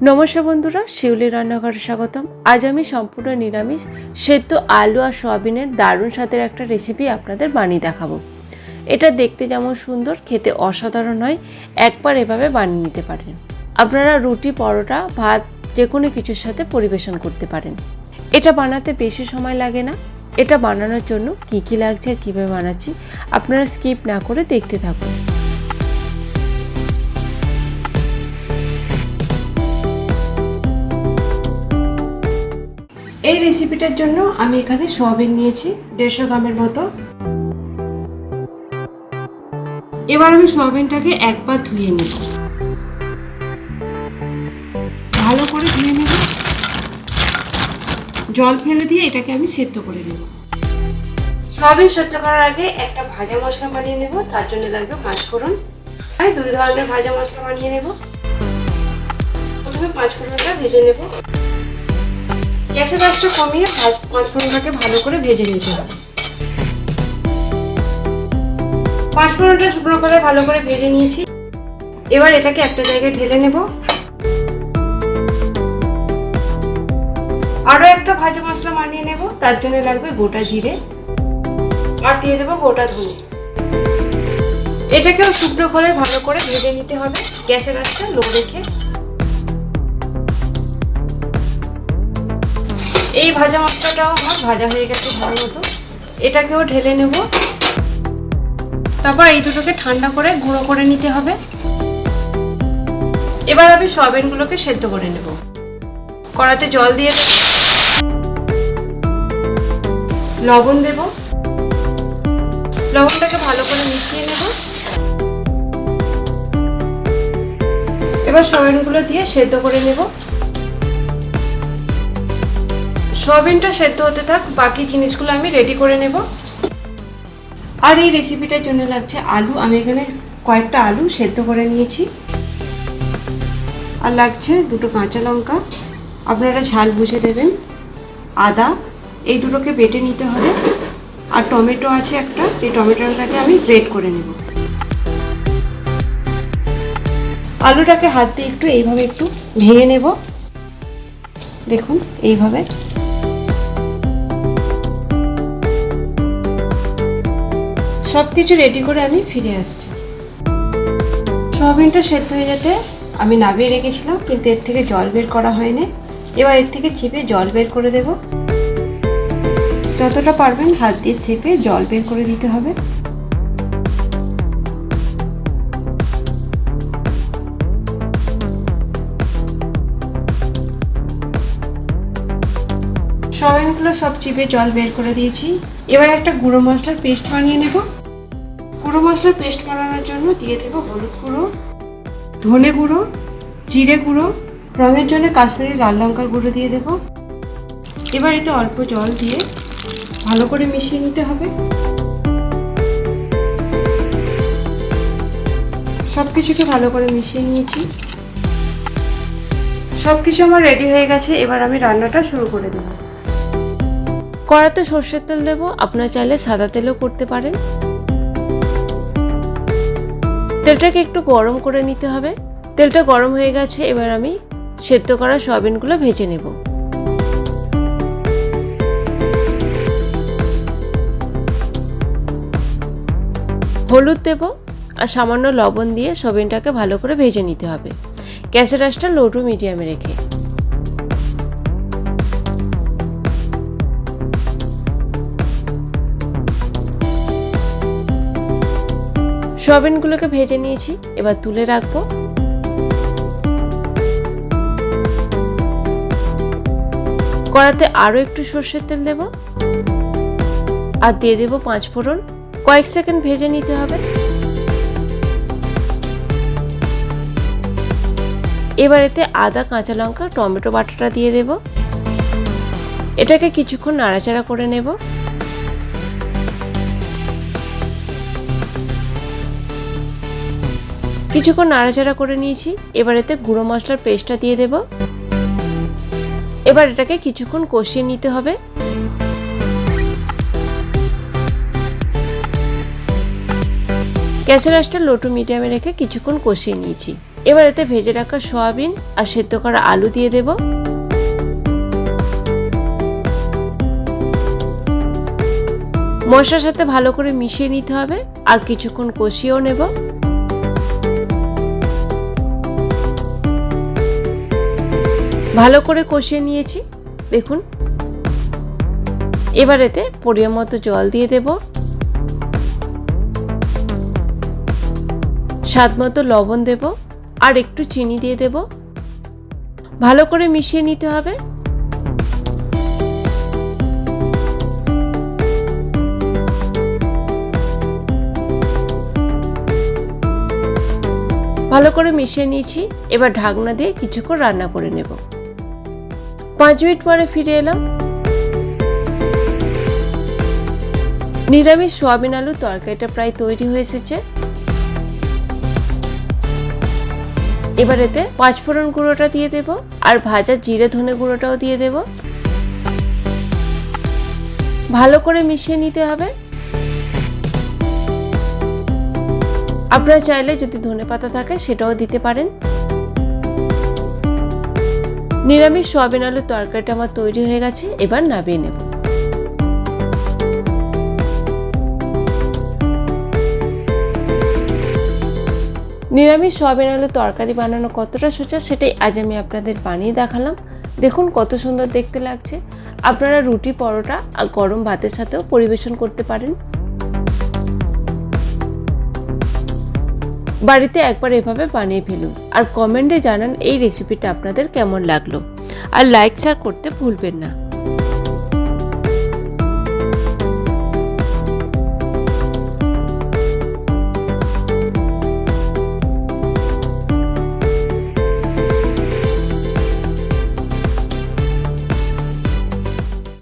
নমস্কার বন্ধুরা, শিউলি রান্নাঘরে স্বাগতম। আজ আমি সম্পূর্ণ নিরামিষ সেদ্ধ আলু আর সয়াবিনের দারুণ স্বাদের একটা রেসিপি আপনাদের বানিয়ে দেখাবো। এটা দেখতে যেমন সুন্দর, খেতে অসাধারণ হয়। একবার এভাবে বানিয়ে নিতে পারেন। আপনারা রুটি, পরোটা, ভাত যে কোনো কিছুর সাথে পরিবেশন করতে পারেন। এটা বানাতে বেশি সময় লাগে না। এটা বানানোর জন্য কী লাগছে আর কীভাবে বানাচ্ছি আপনারা স্কিপ না করে দেখতে থাকুন। এই রেসিপিটার জন্য আমি এখানে সয়াবিন নিয়েছি 150 গ্রামের মতো। এবার আমি সয়াবিনটাকে একবার ধুয়ে নিব, ভালো করে ধুয়ে নেব। জল ফেলে দিয়ে এটাকে আমি সেদ্ধ করে নেব। সয়াবিন সেদ্ধ করার আগে একটা ভাজা মশলা বানিয়ে নেব। তার জন্য লাগবে 5 ফোড়ন। আমি 2 ধরনের ভাজা মশলা বানিয়ে নেব। প্রথমে 5 ফোড়নটা ভেজে নেব। গ্যাসের আঁচটা কমিয়ে 5 ফোড়নটাকে ভালো করে ভেজে নিতে হবে। 5 ফোড়নটা শুকনো করে ভালো করে ভেজে নিয়েছি। এবার এটাকে একটা জায়গায় ঢেলে নেব। আরো একটা ভাজা মশলা বানিয়ে নেব। তার জন্য লাগবে গোটা জিরে আর দিয়ে দেবো গোটা ধনে। এটাকেও শুকনো করে ভালো করে ভেজে নিতে হবে, গ্যাসের আঁচটা লো রেখে। এই ভাজা মশলাটাও আমার ভাজা হয়ে গেছে ভালো মতো। এটাকেও ঢেলে নেব। তারপর এই দুটোকে ঠান্ডা করে গুঁড়ো করে নিতে হবে। এবার আমি সয়াবিনগুলোকে সেদ্ধ করে নেব। কড়াতে জল দিয়ে দেব, লবণ দেব। লবণটাকে ভালো করে মিশিয়ে নেব। এবার সয়াবিনগুলো দিয়ে সেদ্ধ করে নেব। সয়াবিনটা সেদ্ধ হতে থাক, বাকি জিনিসগুলো আমি রেডি করে নেব। আর এই রেসিপিটার জন্য লাগছে আলু। আমি এখানে কয়েকটা আলু সেদ্ধ করে নিয়েছি। আর লাগছে 2টো কাঁচা লঙ্কা, আপনারা ঝাল বুঝে দেবেন। আদা, এই দুটোকে বেটে নিতে হবে। আর টমেটো আছে একটা, এই টমেটোটাকে আমি গ্রেট করে নেব। আলুটাকে হাত দিয়ে এইভাবে একটু ভেঙে নেব। দেখুন এইভাবে। সব কিছু রেডি করে আমি ফিরে আসছি। সয়াবিনটা সেদ্ধ হয়ে যেতে আমি নামিয়ে রেখেছিলাম, কিন্তু এর থেকে জল বের করা হয়নি। এবার এর থেকে চিপে জল বের করে দেব। যতটা পারবেন হাত দিয়ে চেপে জল বের করে দিতে হবে। সয়াবিনগুলো সব চিপে জল বের করে দিয়েছি। এবার একটা গুঁড়ো মশলার পেস্ট বানিয়ে নেব। গুঁড়ো মশলার পেস্ট বানানোর জন্য দিয়ে দেব হলুদ গুঁড়ো, ধনে গুঁড়ো, জিরে গুঁড়ো, রঙের জন্য কাশ্মীরি লাল লঙ্কার গুঁড়ো দিয়ে দেব। এবার এতে অল্প জল দিয়ে ভালো করে মিশিয়ে নিতে হবে। সব কিছুকে ভালো করে মিশিয়ে নিয়েছি। সব কিছু আমার রেডি হয়ে গেছে। এবার আমি রান্নাটা শুরু করে দেব। কড়াতে সর্ষের তেল দেব, আপনারা চাইলে সাদা তেলও করতে পারেন। তেলটাকে একটু গরম করে নিতে হবে। তেলটা গরম হয়ে গেছে। এবার আমি সেদ্ধ করা সয়াবিনগুলো ভেজে নেব। হলুদ দেব আর সামান্য লবণ দিয়ে সয়াবিনটাকে ভালো করে ভেজে নিতে হবে, গ্যাসের আঁচটা লো টু মিডিয়ামে রেখে। সয়াবিনগুলোকে ভেজে নিয়েছি, এবার তুলে রাখবো। কড়াতে আরো একটু সর্ষের তেল দেব আর দিয়ে দেব 5 ফোড়ন। কয়েক সেকেন্ড ভেজে নিতে হবে। এবার এতে আদা, কাঁচা লঙ্কা, টমেটো বাটাটা দিয়ে দেব। এটাকে কিছুক্ষণ নাড়াচাড়া করে নেব। কিছুক্ষণ নাড়াচাড়া করে নিয়েছি। এবার এতে গুঁড়ো মশলার পেস্টটা দিয়ে দেব। এবার এটাকে কিছুক্ষণ কষিয়ে নিতে হবে। গ্যাসের আঁচটা লো টু মিডিয়ামে রেখে কিছুক্ষণ কষিয়ে নিয়েছি। এবার এতে ভেজে রাখা সয়াবিন আর সেদ্ধ করা আলু দিয়ে দেব। মশলার সাথে ভালো করে মিশিয়ে নিতে হবে আর কিছুক্ষণ কষিয়েও নেব। ভালো করে কষিয়ে নিয়েছি, দেখুন। এবার এতে পরিমাণ মতো জল দিয়ে দেব, স্বাদ মতো লবণ দেব আর একটু চিনি দিয়ে দেব। ভালো করে মিশিয়ে নিতে হবে। ভালো করে মিশিয়ে নিয়েছি। এবার ঢাকনা দিয়ে কিছুক্ষণ রান্না করে নেব। 5 মিনিট পরে ফিরে এলাম। নিরামিষ সয়াবিন আলু তরকারিটা প্রায় তৈরি হয়ে এসেছে। এবার এতে 5 ফোড়ন গুঁড়োটা দিয়ে দেব আর ভাজা জিরে ধনে গুঁড়োটাও দিয়ে দেব। ভালো করে মিশিয়ে নিতে হবে। আপনারা চাইলে যদি ধনেপাতা থাকে সেটাও দিতে পারেন। নিরামিষ সয়াবিন আলুর তরকারিটা আমার তৈরি হয়ে গেছে। এবার নামিয়ে নেব। নিরামিষ সয়াবিন আলুর তরকারি বানানো কতটা সোজা সেটাই আজ আমি আপনাদের বানিয়ে দেখালাম। দেখুন কত সুন্দর দেখতে লাগছে। আপনারা রুটি, পরোটা আর গরম ভাতের সাথেও পরিবেশন করতে পারেন। বাড়িতে একবার এভাবে বানিয়ে ফেলুন আর কমেন্টে জানান এই রেসিপিটা আপনাদের কেমন লাগলো। আর লাইক শেয়ার করতে ভুলবেন না।